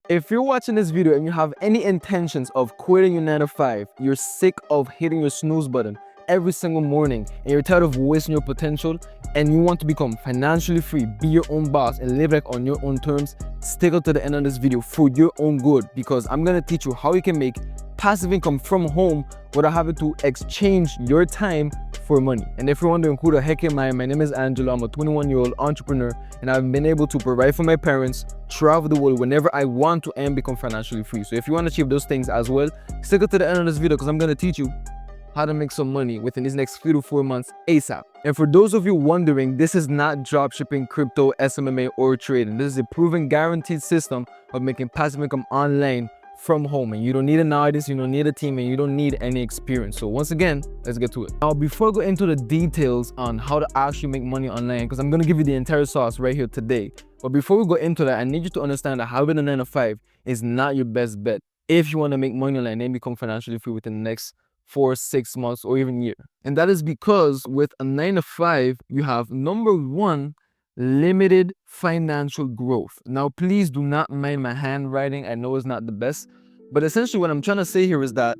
If you're watching this video and you have any intentions of quitting your 9 to 5, you're sick of hitting your snooze button every single morning, and you're tired of wasting your potential, and you want to become financially free, be your own boss, and live like on your own terms, stick out to the end of this video for your own good, because I'm gonna teach you how you can make passive income from home without having to exchange your time for money. And if you're wondering who the heck am I, my name is Angelo. I'm a 21-year-old entrepreneur, and I've been able to provide for my parents, travel the world whenever I want to, and become financially free. So if you want to achieve those things as well, stick it to the end of this video, because I'm going to teach you how to make some money within these next 3 to 4 months ASAP. And for those of you wondering, this is not dropshipping, crypto, SMMA, or trading. This is a proven, guaranteed system of making passive income online from home, and you don't need an audience, you don't need a team, and you don't need any experience. So once again, let's get to it. Now, before I go into the details on how to actually make money online, because I'm going to give you the entire sauce right here today, but before we go into that, I need you to understand that having a 9 to 5 is not your best bet if you want to make money online and become financially free within the next 4, 6 months, or even year. And that is because with a 9 to 5, you have, number one, limited financial growth. Now, please do not mind my handwriting. I know it's not the best, but essentially what I'm trying to say here is that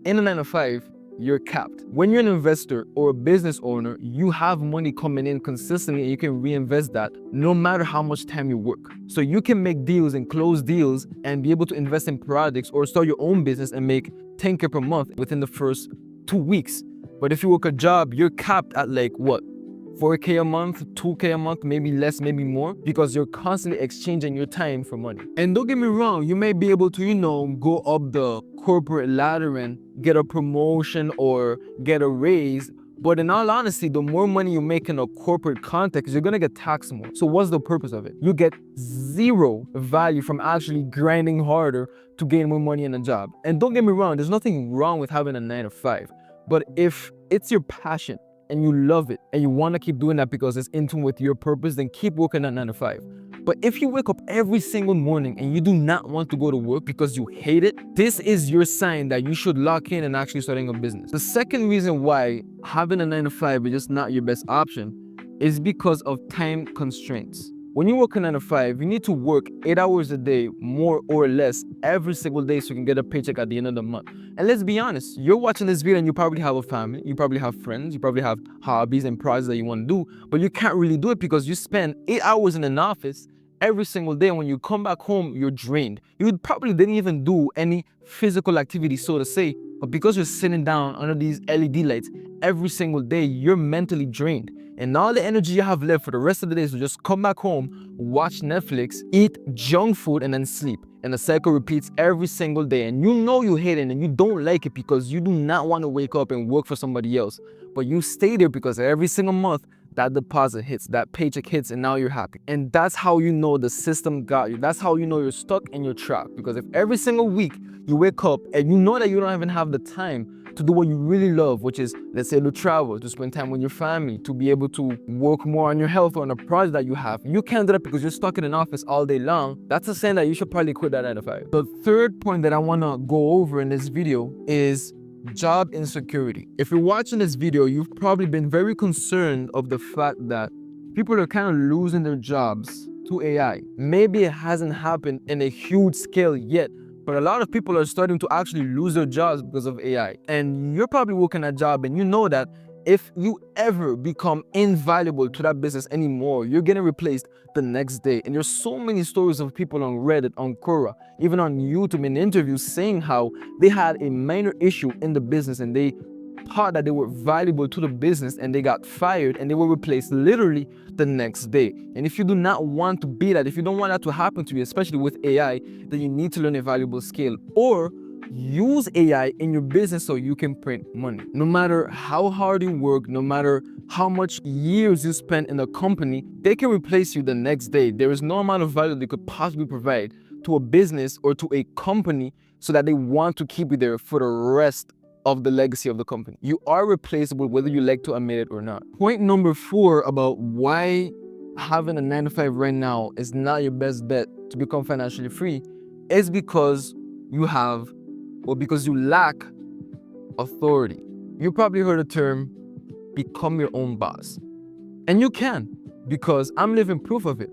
in a 9 to 5, you're capped. When you're an investor or a business owner, you have money coming in consistently, and you can reinvest that no matter how much time you work. So you can make deals and close deals and be able to invest in products or start your own business and make 10K per month within the first 2 weeks. But if you work a job, you're capped at like what? 4K a month, 2K a month, maybe less, maybe more, because you're constantly exchanging your time for money. And don't get me wrong, you may be able to, go up the corporate ladder and get a promotion or get a raise. But in all honesty, the more money you make in a corporate context, you're gonna get taxed more. So what's the purpose of it? You get zero value from actually grinding harder to gain more money in a job. And don't get me wrong, there's nothing wrong with having a 9 to 5. But if it's your passion, and you love it, and you want to keep doing that because it's in tune with your purpose, then keep working at 9 to 5. But if you wake up every single morning and you do not want to go to work because you hate it, this is your sign that you should lock in and actually starting a business. The second reason why having a 9 to 5 is just not your best option is because of time constraints. When you work a 9 to 5, you need to work 8 hours a day, more or less, every single day so you can get a paycheck at the end of the month. And let's be honest, you're watching this video and you probably have a family, you probably have friends, you probably have hobbies and projects that you want to do, but you can't really do it because you spend 8 hours in an office every single day. And when you come back home, you're drained. You probably didn't even do any physical activity, so to say, but because you're sitting down under these LED lights every single day, you're mentally drained. And all the energy you have left for the rest of the day is to just come back home, watch Netflix, eat junk food, and then sleep. And the cycle repeats every single day. And you know you hate it and you don't like it because you do not want to wake up and work for somebody else. But you stay there because every single month, that deposit hits, that paycheck hits, and now you're happy. And that's how you know the system got you. That's how you know you're stuck and you're trapped. Because if every single week you wake up and you know that you don't even have the time to do what you really love, which is, let's say, to travel, to spend time with your family, to be able to work more on your health or on a project that you have, you can't do that because you're stuck in an office all day long. That's a sign that you should probably quit that 9 to 5. The third point that I want to go over in this video is job insecurity. If you're watching this video, you've probably been very concerned of the fact that people are kind of losing their jobs to AI. Maybe it hasn't happened in a huge scale yet, but a lot of people are starting to actually lose their jobs because of AI. And you're probably working a job and you know that if you ever become invaluable to that business anymore, you're getting replaced the next day. And there's so many stories of people on Reddit, on Quora, even on YouTube in interviews saying how they had a minor issue in the business and they thought that they were valuable to the business and they got fired and they were replaced literally the next day. And if you do not want to be that, if you don't want that to happen to you, especially with AI, then you need to learn a valuable skill or use AI in your business so you can print money. No matter how hard you work, no matter how much years you spend in a company, they can replace you the next day. There is no amount of value they could possibly provide to a business or to a company so that they want to keep you there for the rest of the legacy of the company. You are replaceable whether you like to admit it or not. Point number 4 about why having a 9 to 5 right now is not your best bet to become financially free is because you lack authority. You probably heard the term become your own boss. And you can, because I'm living proof of it.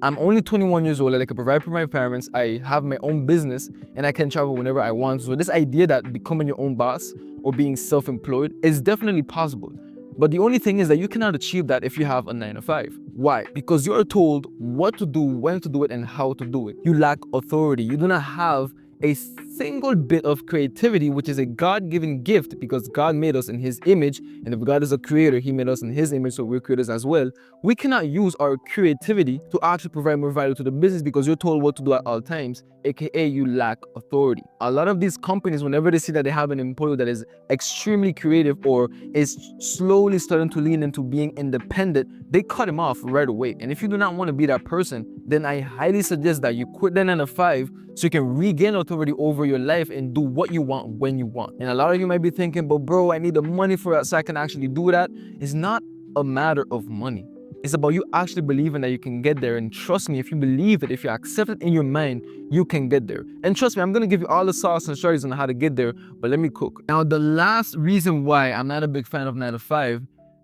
I'm only 21 years old. I can provide for my parents. I have my own business and I can travel whenever I want. So this idea that becoming your own boss or being self-employed is definitely possible. But the only thing is that you cannot achieve that if you have a 9 to 5. Why? Because you are told what to do, when to do it, and how to do it. You lack authority. You do not have a single bit of creativity, which is a God-given gift because God made us in his image. And if God is a creator, he made us in his image, so we're creators as well. We cannot use our creativity to actually provide more value to the business because you're told what to do at all times, aka you lack authority. A lot of these companies, whenever they see that they have an employee that is extremely creative or is slowly starting to lean into being independent, they cut him off right away. And if you do not want to be that person, then I highly suggest that you quit the 9 to 5 so you can regain authority over your life and do what you want when you want. And a lot of you might be thinking, but bro, I need the money for that so I can actually do that. It's not a matter of money. It's about you actually believing that you can get there. And trust me, if you believe it, if you accept it in your mind, you can get there. And trust me, I'm going to give you all the sauce and strategies on how to get there, but let me cook. Now, the last reason why I'm not a big fan of 9 to 5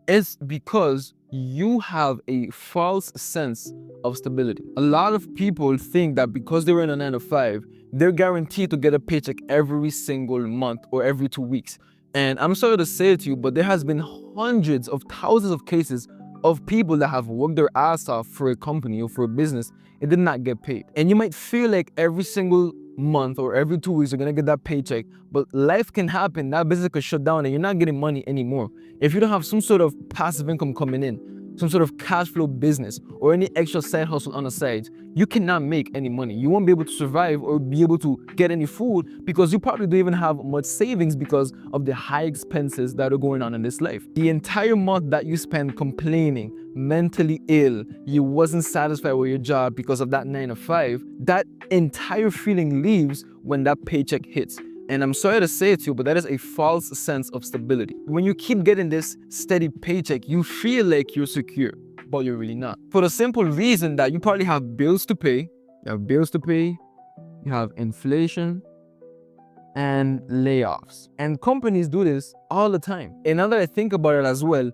is because you have a false sense of stability. A lot of people think that because they're in a 9 to 5, they're guaranteed to get a paycheck every single month or every 2 weeks. And I'm sorry to say it to you, but there has been hundreds of thousands of cases of people that have worked their ass off for a company or for a business and did not get paid. And you might feel like every single month or every 2 weeks you're gonna get that paycheck, but life can happen, that business could shut down and you're not getting money anymore. If you don't have some sort of passive income coming in, some sort of cash flow business or any extra side hustle on the side, you cannot make any money. You won't be able to survive or be able to get any food because you probably don't even have much savings because of the high expenses that are going on in this life. The entire month that you spend complaining, mentally ill, you wasn't satisfied with your job because of that 9 to 5, that entire feeling leaves when that paycheck hits. And I'm sorry to say it to you, but that is a false sense of stability. When you keep getting this steady paycheck, you feel like you're secure, but you're really not. For the simple reason that you probably have bills to pay, you have inflation, and layoffs. And companies do this all the time. And now that I think about it as well,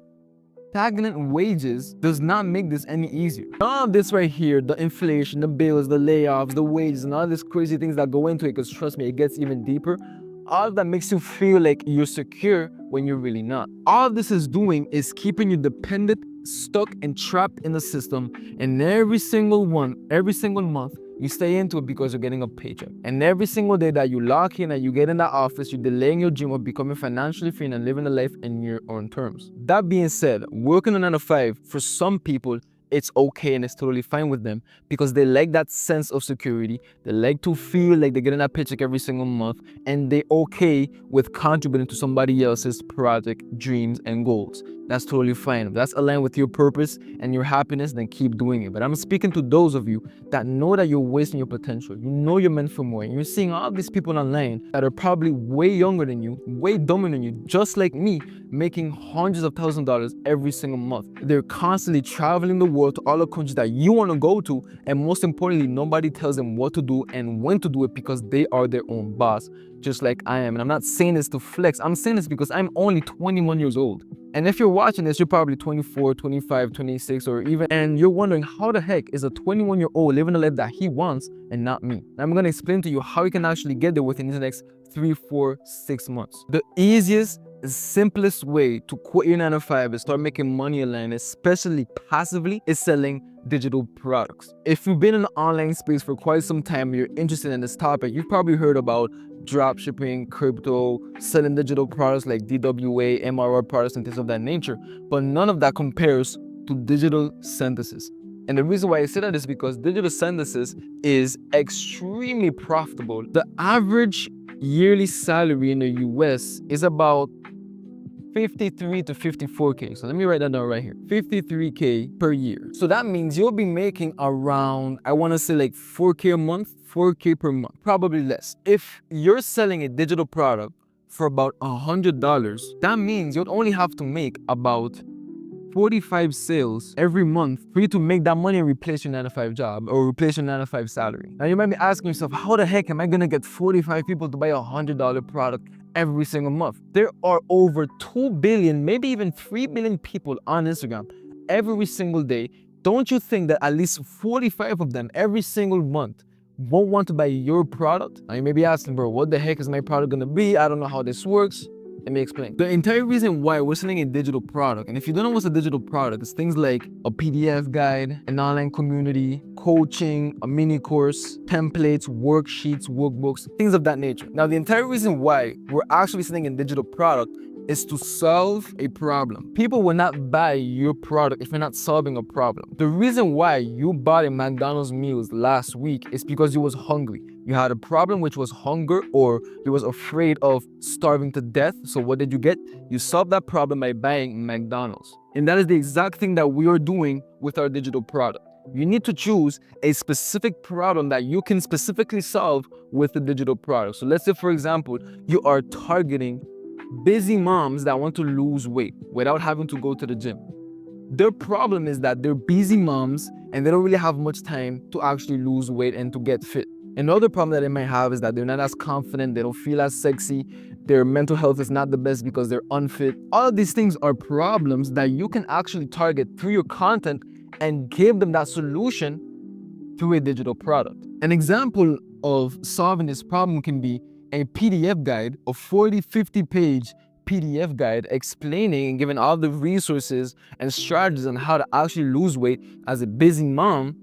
stagnant wages does not make this any easier. All of this right here, the inflation, the bills, the layoffs, the wages, and all these crazy things that go into it, because trust me, it gets even deeper. All of that makes you feel like you're secure when you're really not. All this is doing is keeping you dependent, stuck, and trapped in the system. And every single month, you stay into it because you're getting a paycheck. And every single day that you lock in and you get in that office, you're delaying your dream of becoming financially free and living a life in your own terms. That being said, working a 9 to 5, for some people, it's okay and it's totally fine with them because they like that sense of security. They like to feel like they're getting that paycheck every single month and they're okay with contributing to somebody else's project, dreams, and goals. That's totally fine. If that's aligned with your purpose and your happiness, then keep doing it. But I'm speaking to those of you that know that you're wasting your potential. You know you're meant for more. And you're seeing all these people online that are probably way younger than you, way dumber than you, just like me, making hundreds of thousands of dollars every single month. They're constantly traveling the world to all the countries that you want to go to. And most importantly, nobody tells them what to do and when to do it because they are their own boss, just like I am. And I'm not saying this to flex. I'm saying this because I'm only 21 years old. And if you're watching this, you're probably 24, 25, 26, or even, and you're wondering how the heck is a 21-year-old living the life that he wants and not me? And I'm going to explain to you how you can actually get there within the next 3, 4, 6 months. The easiest, simplest way to quit your 9 to 5 and start making money online, especially passively, is selling digital products. If you've been in the online space for quite some time and you're interested in this topic, you've probably heard about drop shipping, crypto, selling digital products like DWA, MRR products, and things of that nature. But none of that compares to digital synthesis. And the reason why I say that is because digital synthesis is extremely profitable. The average yearly salary in the US is about 53 to 54K. So let me write that down right here. 53K per year. So that means you'll be making around, I want to say like 4K a month, 4K per month, probably less. If you're selling a digital product for about $100, that means you'll only have to make about 45 sales every month for you to make that money and replace your 9 to 5 job or replace your 9 to 5 salary. Now you might be asking yourself, how the heck am I gonna get 45 people to buy a $100 product every single month? There are over 2 billion, maybe even 3 billion people on Instagram every single day don't you think that at least 45 of them every single month won't want to buy your product? Now you may be asking, bro, what the heck is my product gonna be? I don't know how this works. Let me explain. The entire reason why we're selling a digital product, and if you don't know what's a digital product, it's things like a PDF guide, an online community, coaching, a mini course, templates, worksheets, workbooks, things of that nature. Now, the entire reason why we're actually selling a digital product is to solve a problem. People will not buy your product if you're not solving a problem. The reason why you bought a McDonald's meals last week is because you was hungry. You had a problem, which was hunger, or you was afraid of starving to death. So what did you get? You solved that problem by buying McDonald's. And that is the exact thing that we are doing with our digital product. You need to choose a specific problem that you can specifically solve with the digital product. So let's say, for example, you are targeting busy moms that want to lose weight without having to go to the gym. Their problem is that they're busy moms and they don't really have much time to actually lose weight and to get fit. Another problem that they might have is that they're not as confident, they don't feel as sexy, their mental health is not the best because they're unfit. All of these things are problems that you can actually target through your content and give them that solution through a digital product. An example of solving this problem can be a PDF guide, a 40-50 page PDF guide explaining and giving all the resources and strategies on how to actually lose weight as a busy mom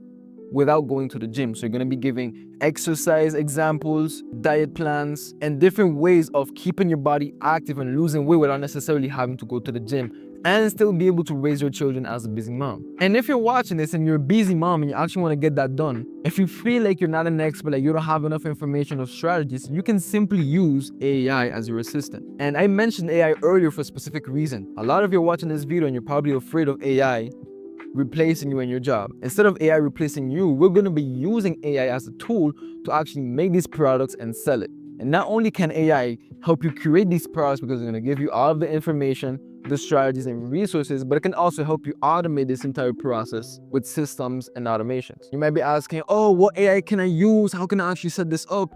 without going to the gym. So you're gonna be giving exercise examples, diet plans, and different ways of keeping your body active and losing weight without necessarily having to go to the gym and still be able to raise your children as a busy mom. And if you're watching this and you're a busy mom and you actually want to get that done, if you feel like you're not an expert, like you don't have enough information or strategies, you can simply use AI as your assistant. And I mentioned AI earlier for a specific reason. A lot of you are watching this video and you're probably afraid of AI replacing you in your job. Instead of AI replacing you, we're going to be using AI as a tool to actually make these products and sell it. And not only can AI help you create these products because it's going to give you all of the information, the strategies and resources, but it can also help you automate this entire process with systems and automations. You might be asking, oh, what AI can I use? How can I actually set this up?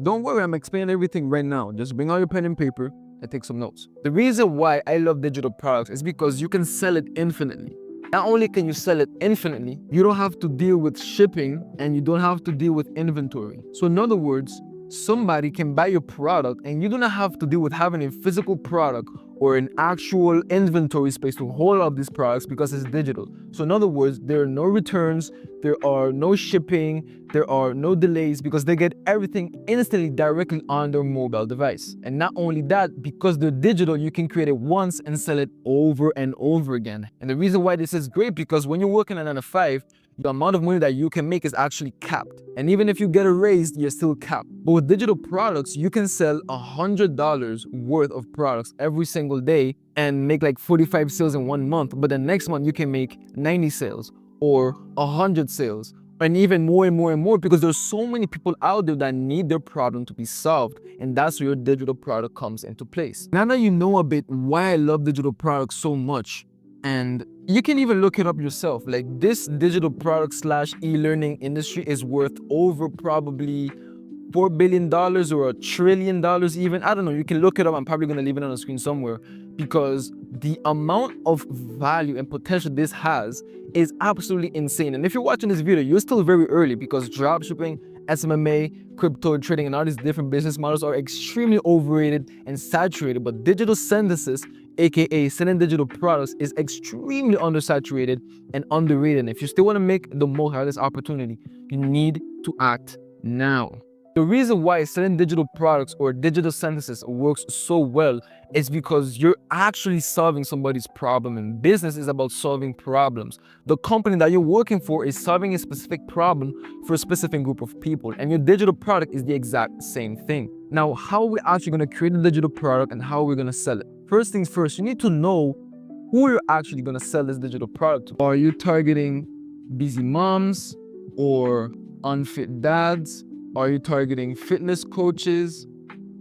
Don't worry, I'm explaining everything right now. Just bring out your pen and paper and take some notes. The reason why I love digital products is because you can sell it infinitely. Not only can you sell it infinitely, you don't have to deal with shipping and you don't have to deal with inventory. So in other words, somebody can buy your product and you do not have to deal with having a physical product or an actual inventory space to hold up these products because it's digital. So in other words, there are no returns, there are no shipping, there are no delays because they get everything instantly directly on their mobile device. And not only that, because they're digital, you can create it once and sell it over and over again. And the reason why this is great because when you're working at 9 to 5, the amount of money that you can make is actually capped. And even if you get a raise, you're still capped. But with digital products, you can sell $100 worth of products every single day and make like 45 sales in 1 month. But the next month you can make 90 sales or 100 sales and even more and more and more because there's so many people out there that need their problem to be solved. And that's where your digital product comes into place. Now that you know a bit why I love digital products so much, and you can even look it up yourself. Like this digital product / e-learning industry is worth over probably $4 billion or $1 trillion even. I don't know, you can look it up. I'm probably gonna leave it on the screen somewhere because the amount of value and potential this has is absolutely insane. And if you're watching this video, you're still very early because dropshipping, SMMA, crypto trading, and all these different business models are extremely overrated and saturated. But digital synthesis, aka selling digital products, is extremely undersaturated and underrated. And if you still want to make the most out of this opportunity, you need to act now. The reason why selling digital products or digital synthesis works so well is because you're actually solving somebody's problem, and business is about solving problems. The company that you're working for is solving a specific problem for a specific group of people, and your digital product is the exact same thing. Now, how are we actually going to create a digital product and how are we going to sell it? First things first, you need to know who you're actually going to sell this digital product to. Are you targeting busy moms or unfit dads? Are you targeting fitness coaches?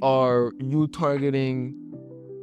Are you targeting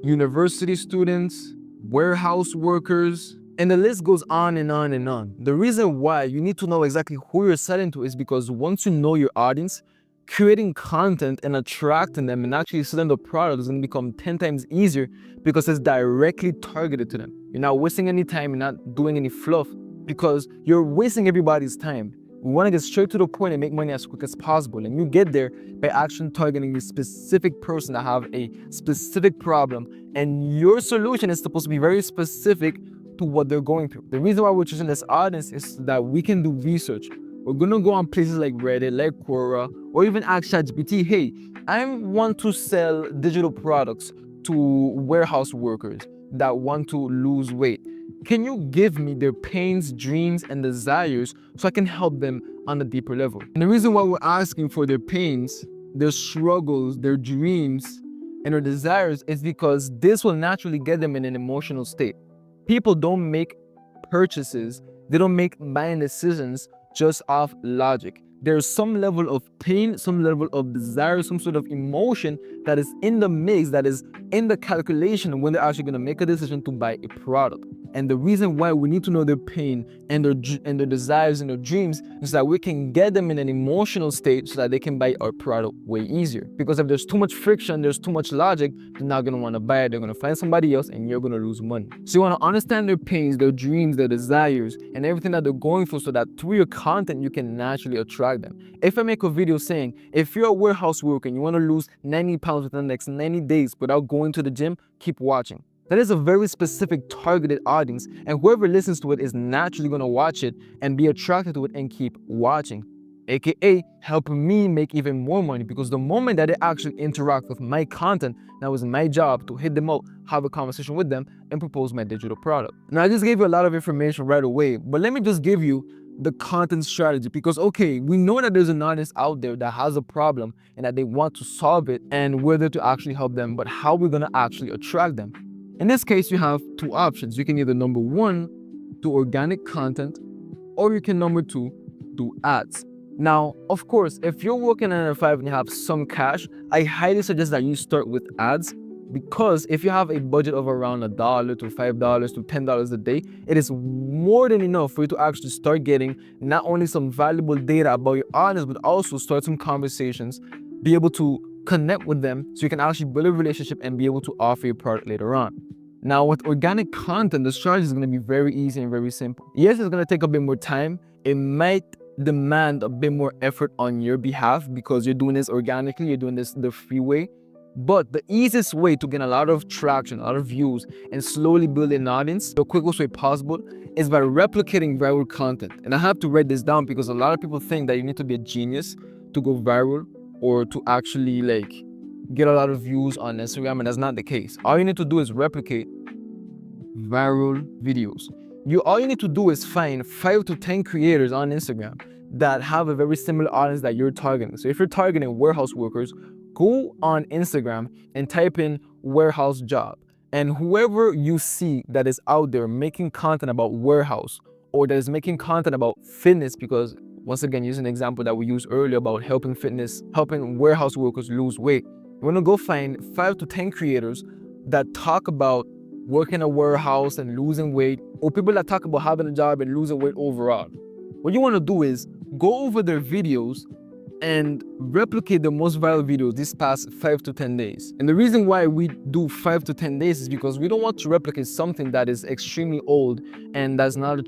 university students, warehouse workers? And the list goes on and on and on. The reason why you need to know exactly who you're selling to is because once you know your audience, creating content and attracting them and actually selling the product is going to become 10 times easier because it's directly targeted to them. You're not wasting any time, you're not doing any fluff. because you're wasting everybody's time. We want to get straight to the point and make money as quick as possible. And you get there by actually targeting a specific person that have a specific problem. And your solution is supposed to be very specific to what they're going through. The reason why we're choosing this audience is so that we can do research. We're gonna go on places like Reddit, like Quora, or even ask ChatGPT, hey, I want to sell digital products to warehouse workers that want to lose weight. Can you give me their pains, dreams, and desires so I can help them on a deeper level? And the reason why we're asking for their pains, their struggles, their dreams, and their desires is because this will naturally get them in an emotional state. People don't make purchases, they don't make buying decisions just off logic. There's some level of pain, some level of desire, some sort of emotion that is in the mix, that is in the calculation when they're actually going to make a decision to buy a product. And the reason why we need to know their pain and their desires and their dreams is that we can get them in an emotional state so that they can buy our product way easier. Because if there's too much friction, there's too much logic, they're not going to want to buy it. They're going to find somebody else and you're going to lose money. So you want to understand their pains, their dreams, their desires, and everything that they're going through so that through your content, you can naturally attract them. If I make a video saying, if you're a warehouse worker and you want to lose 90 pounds within the next 90 days without going to the gym, keep watching. That is a very specific targeted audience, and whoever listens to it is naturally going to watch it and be attracted to it and keep watching, aka helping me make even more money, because the moment that they actually interact with my content, now it's my job to hit them up, have a conversation with them, and propose my digital product. Now, I just gave you a lot of information right away, but let me just give you the content strategy, because okay, we know that there's an audience out there that has a problem and that they want to solve it, and we're there to actually help them, but how we're going to actually attract them? In this case, you have two options. You can either, number one, do organic content, or you can, number two, do ads. Now, of course, if you're working 9 to 5 and you have some cash, I highly suggest that you start with ads, because if you have a budget of around $1 to $5 to $10 a day, it is more than enough for you to actually start getting not only some valuable data about your audience, but also start some conversations, be able to connect with them so you can actually build a relationship and be able to offer your product later on. Now, with organic content, the strategy is going to be very easy and very simple. Yes, it's going to take a bit more time. It might demand a bit more effort on your behalf because you're doing this organically, you're doing this the free way. But the easiest way to get a lot of traction, a lot of views, and slowly build an audience, the quickest way possible, is by replicating viral content. And I have to write this down because a lot of people think that you need to be a genius to go viral or to actually get a lot of views on Instagram, and that's not the case. All you need to do is replicate viral videos. All you need to do is find 5 to 10 creators on Instagram that have a very similar audience that you're targeting. So if you're targeting warehouse workers, go on Instagram and type in warehouse job. And whoever you see that is out there making content about warehouse, or that is making content about fitness, because once again, using an example that we used earlier about helping warehouse workers lose weight, you want to go find 5 to 10 creators that talk about working in a warehouse and losing weight, or people that talk about having a job and losing weight overall. What you want to do is go over their videos and replicate the most viral videos this past 5 to 10 days. And the reason why we do 5 to 10 days is because we don't want to replicate something that is extremely old and that's not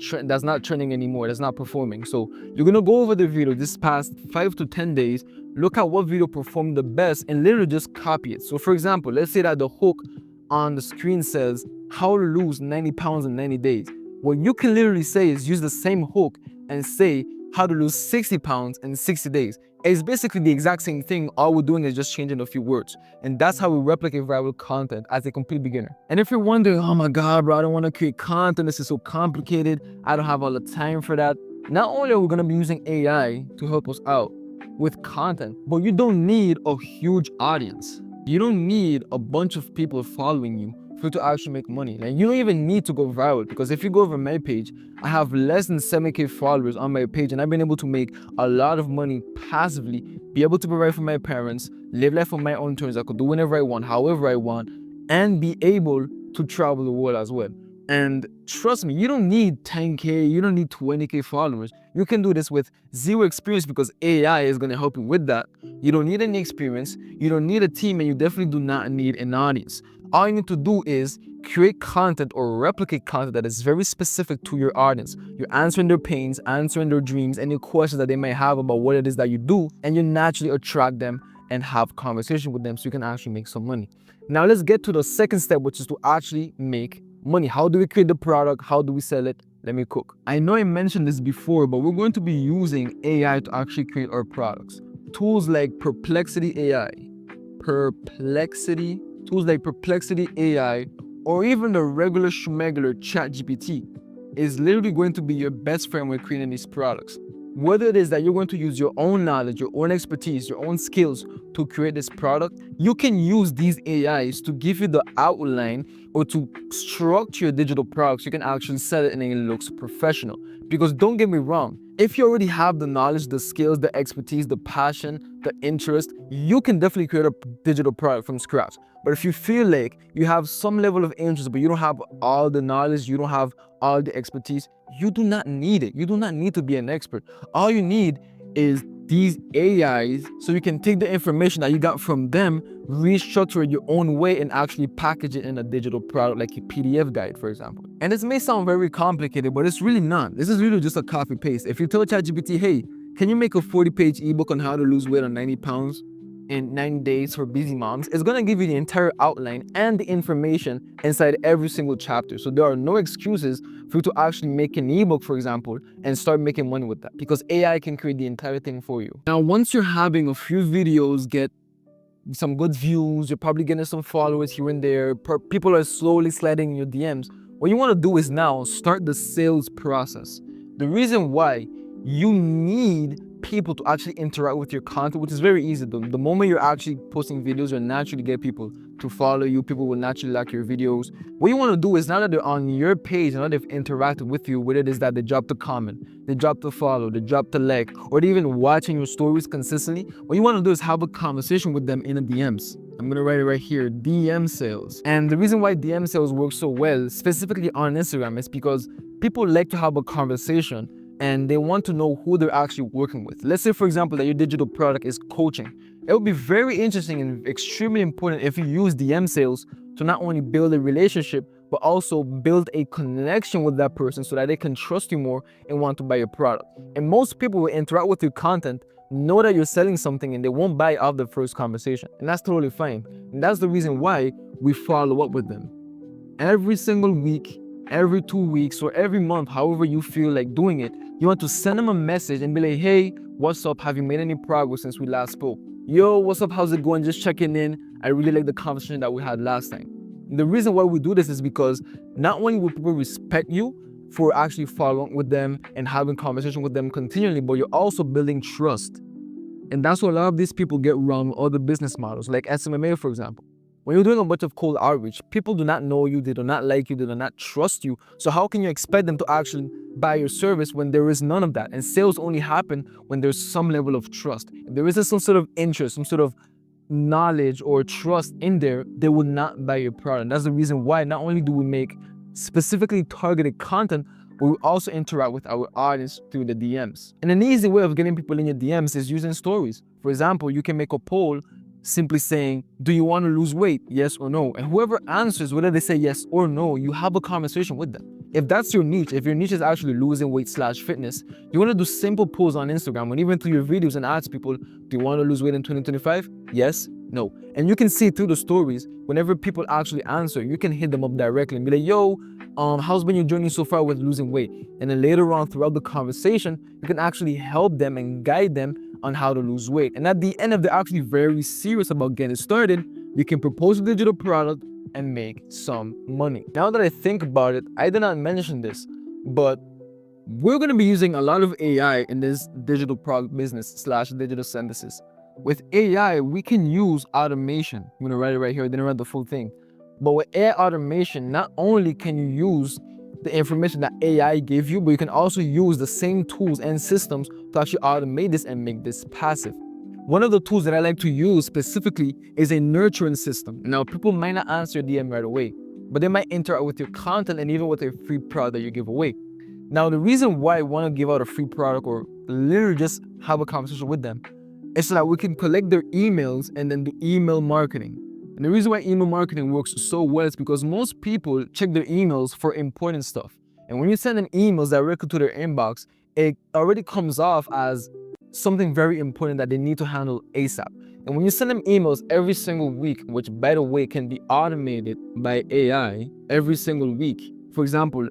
trending anymore, that's not performing. So you're gonna go over the video this past 5 to 10 days, look at what video performed the best and literally just copy it. So for example, let's say that the hook on the screen says how to lose 90 pounds in 90 days. What you can literally say is use the same hook and say how to lose 60 pounds in 60 days. It's basically the exact same thing. All we're doing is just changing a few words. And that's how we replicate viral content as a complete beginner. And if you're wondering, oh my God, bro, I don't want to create content. This is so complicated. I don't have all the time for that. Not only are we going to be using AI to help us out with content, but you don't need a huge audience. You don't need a bunch of people following you for you to actually make money. And you don't even need to go viral, because if you go over my page, I have less than 7K followers on my page, and I've been able to make a lot of money passively, be able to provide for my parents, live life on my own terms. I could do whenever I want, however I want, and be able to travel the world as well. And trust me, you don't need 10K, you don't need 20K followers. You can do this with zero experience because AI is going to help you with that. You don't need any experience, you don't need a team, and you definitely do not need an audience. All you need to do is create content or replicate content that is very specific to your audience. You're answering their pains, answering their dreams, any questions that they may have about what it is that you do, and you naturally attract them and have conversation with them so you can actually make some money. Now let's get to the second step, which is to actually make money. How do we create the product? How do we sell it? Let me cook. I know I mentioned this before, but we're going to be using AI to actually create our products. Tools like Perplexity AI, or even the regular schmegular ChatGPT is literally going to be your best friend when creating these products. Whether it is that you're going to use your own knowledge, your own expertise, your own skills to create this product, you can use these AIs to give you the outline or to structure your digital products. You can actually sell it and it looks professional. Because don't get me wrong, if you already have the knowledge, the skills, the expertise, the passion, the interest, you can definitely create a digital product from scratch. But if you feel like you have some level of interest, but you don't have all the knowledge, you don't have all the expertise, you do not need it. You do not need to be an expert. All you need is these AIs so you can take the information that you got from them, restructure it your own way, and actually package it in a digital product like a PDF guide, for example. And this may sound very complicated, but it's really not. This is really just a copy paste. If you tell ChatGPT, hey, can you make a 40-page ebook on how to lose weight on 90 pounds in 90 days for busy moms, it's going to give you the entire outline and the information inside every single chapter. So there are no excuses for you to actually make an ebook, for example, and start making money with that, because AI can create the entire thing for you. Now, once you're having a few videos get some good views, you're probably getting some followers here and there, people are slowly sliding in your DMs, what you want to do is now start the sales process. The reason why you need people to actually interact with your content, which is very easy. The moment you're actually posting videos, you'll naturally get people to follow you. People will naturally like your videos. What you want to do is, now that they're on your page, now they've interacted with you, whether it is that they dropped a comment, they dropped a follow, they dropped a like, or they're even watching your stories consistently, what you want to do is have a conversation with them in the DMs. I'm going to write it right here, DM sales. And the reason why DM sales work so well, specifically on Instagram, is because people like to have a conversation and they want to know who they're actually working with. Let's say, for example, that your digital product is coaching. It would be very interesting and extremely important if you use DM sales to not only build a relationship, but also build a connection with that person so that they can trust you more and want to buy your product. And most people will interact with your content, know that you're selling something, and they won't buy off the first conversation. And that's totally fine. And that's the reason why we follow up with them. Every single week, every 2 weeks, or every month, however you feel like doing it, you want to send them a message and be like, hey, what's up? Have you made any progress since we last spoke? Yo, what's up? How's it going? Just checking in. I really like the conversation that we had last time. And the reason why we do this is because not only will people respect you for actually following with them and having conversation with them continually, but you're also building trust. And that's what a lot of these people get wrong with other business models, like SMMA, for example. When you're doing a bunch of cold outreach, people do not know you, they do not like you, they do not trust you. So how can you expect them to actually buy your service when there is none of that? And sales only happen when there's some level of trust. If there isn't some sort of interest, some sort of knowledge or trust in there, they will not buy your product. And that's the reason why not only do we make specifically targeted content, but we also interact with our audience through the DMs. And an easy way of getting people in your DMs is using stories. For example, you can make a poll simply saying, do you want to lose weight? Yes or no? And whoever answers, whether they say yes or no, you have a conversation with them. If that's your niche, if your niche is actually losing weight / fitness, you want to do simple polls on Instagram and even through your videos and ask people, do you want to lose weight in 2025? Yes, no. And you can see through the stories, whenever people actually answer, you can hit them up directly and be like, yo, how's been your journey so far with losing weight? And then later on throughout the conversation, you can actually help them and guide them on how to lose weight. And at the end, if they're actually very serious about getting started, you can propose a digital product and make some money. Now that I think about it, I did not mention this, but we're going to be using a lot of AI in this digital product business / digital synthesis. With AI, we can use automation. I'm going to write it right here. I didn't write the full thing. But with AI automation, not only can you use the information that AI gave you, but you can also use the same tools and systems to actually automate this and make this passive. One of the tools that I like to use specifically is a nurturing system. Now, people might not answer your DM right away, but they might interact with your content and even with a free product that you give away. Now, the reason why I want to give out a free product or literally just have a conversation with them is so that we can collect their emails and then do email marketing. And the reason why email marketing works so well is because most people check their emails for important stuff. And when you send an emails directly to their inbox, it already comes off as something very important that they need to handle ASAP. And when you send them emails every single week, which by the way can be automated by AI every single week. For example,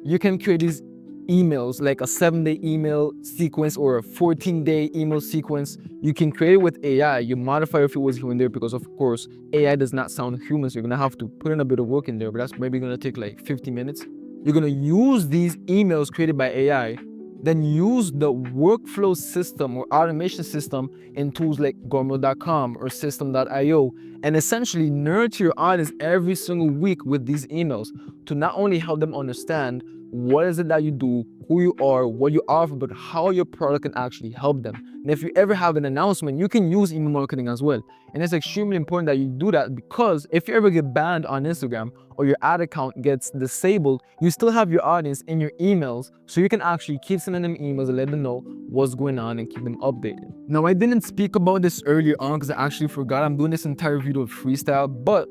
you can create these emails like a 7-day email sequence or a 14-day email sequence. You can create it with AI. You modify a few words here and there because of course AI does not sound human, so you're gonna have to put in a bit of work in there, but that's maybe gonna take like 50 minutes. You're gonna use these emails created by AI, then use the workflow system or automation system in tools like Gormil.com or System.io, and essentially nurture your audience every single week with these emails to not only help them understand what is it that you do, who you are, what you offer, but how your product can actually help them. And if you ever have an announcement, you can use email marketing as well. And it's extremely important that you do that because if you ever get banned on Instagram or your ad account gets disabled, you still have your audience in your emails, so you can actually keep sending them emails and let them know what's going on and keep them updated. Now, I didn't speak about this earlier on because I actually forgot. I'm doing this entire video of freestyle, but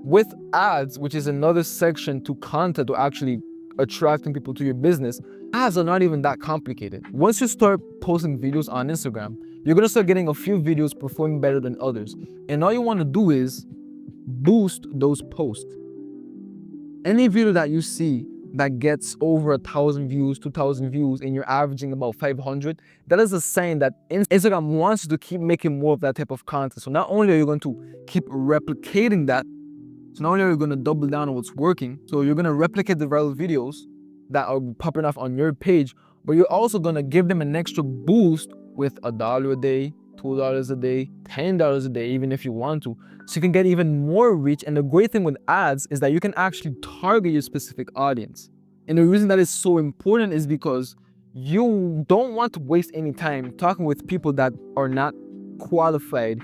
with ads, which is another section to content or actually attracting people to your business, ads are not even that complicated. Once you start posting videos on Instagram, you're gonna start getting a few videos performing better than others. And all you wanna do is boost those posts. Any video that you see that gets over 1,000 views, 2,000 views, and you're averaging about 500, that is a sign that Instagram wants you to keep making more of that type of content. So not only are you going to keep replicating that, so not only are you going to double down on what's working, so you're going to replicate the viral videos that are popping off on your page, but you're also going to give them an extra boost with $1 a day, $2 a day, $10 a day, even if you want to. So you can get even more reach. And the great thing with ads is that you can actually target your specific audience. And the reason that is so important is because you don't want to waste any time talking with people that are not qualified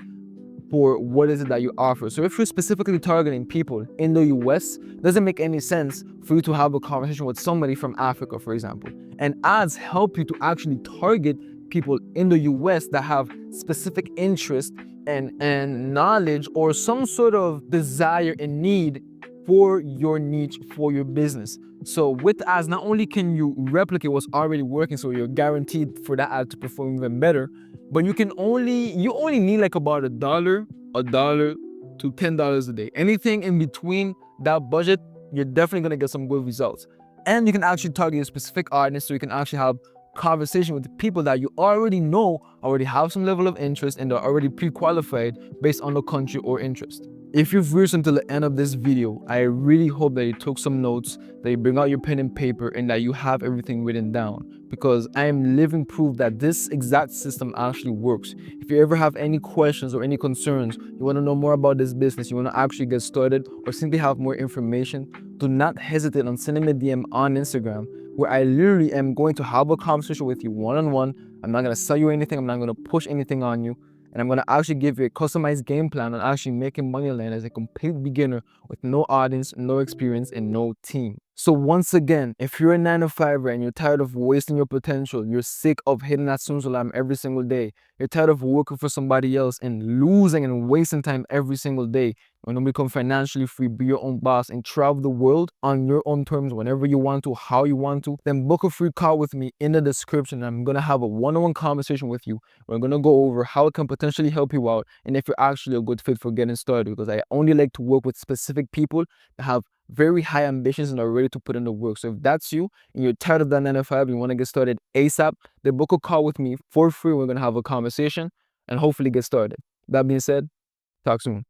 for what is it that you offer. So if you're specifically targeting people in the US, it doesn't make any sense for you to have a conversation with somebody from Africa, for example. And ads help you to actually target people in the US that have specific interest and knowledge or some sort of desire and need for your niche, for your business. So with ads, not only can you replicate what's already working, so you're guaranteed for that ad to perform even better, but you only need like about $1 to $10 a day. Anything in between that budget, you're definitely gonna get some good results. And you can actually target a specific audience, so you can actually have conversation with the people that you already know already have some level of interest and are already pre-qualified based on the country or interest. If you've reached until the end of this video, I really hope that you took some notes, that you bring out your pen and paper, and that you have everything written down, because I am living proof that this exact system actually works. If you ever have any questions or any concerns, you want to know more about this business, you want to actually get started or simply have more information, do not hesitate on sending me a DM on Instagram, where I literally am going to have a conversation with you one-on-one. I'm not going to sell you anything, I'm not going to push anything on you, and I'm going to actually give you a customized game plan on actually making money land as a complete beginner with no audience, no experience, and no team. So once again, if you're a 9-to-5er and you're tired of wasting your potential, you're sick of hitting that snooze alarm every single day, you're tired of working for somebody else and losing and wasting time every single day, you want to become financially free, be your own boss, and travel the world on your own terms whenever you want to, how you want to, then book a free call with me in the description. I'm going to have a one-on-one conversation with you. We're going to go over how it can potentially help you out and if you're actually a good fit for getting started, because I only like to work with specific people that have very high ambitions and are ready to put in the work. So if that's you and you're tired of that 9-to-5 and you want to get started ASAP, then book a call with me for free. We're going to have a conversation and hopefully get started. That being said, talk soon.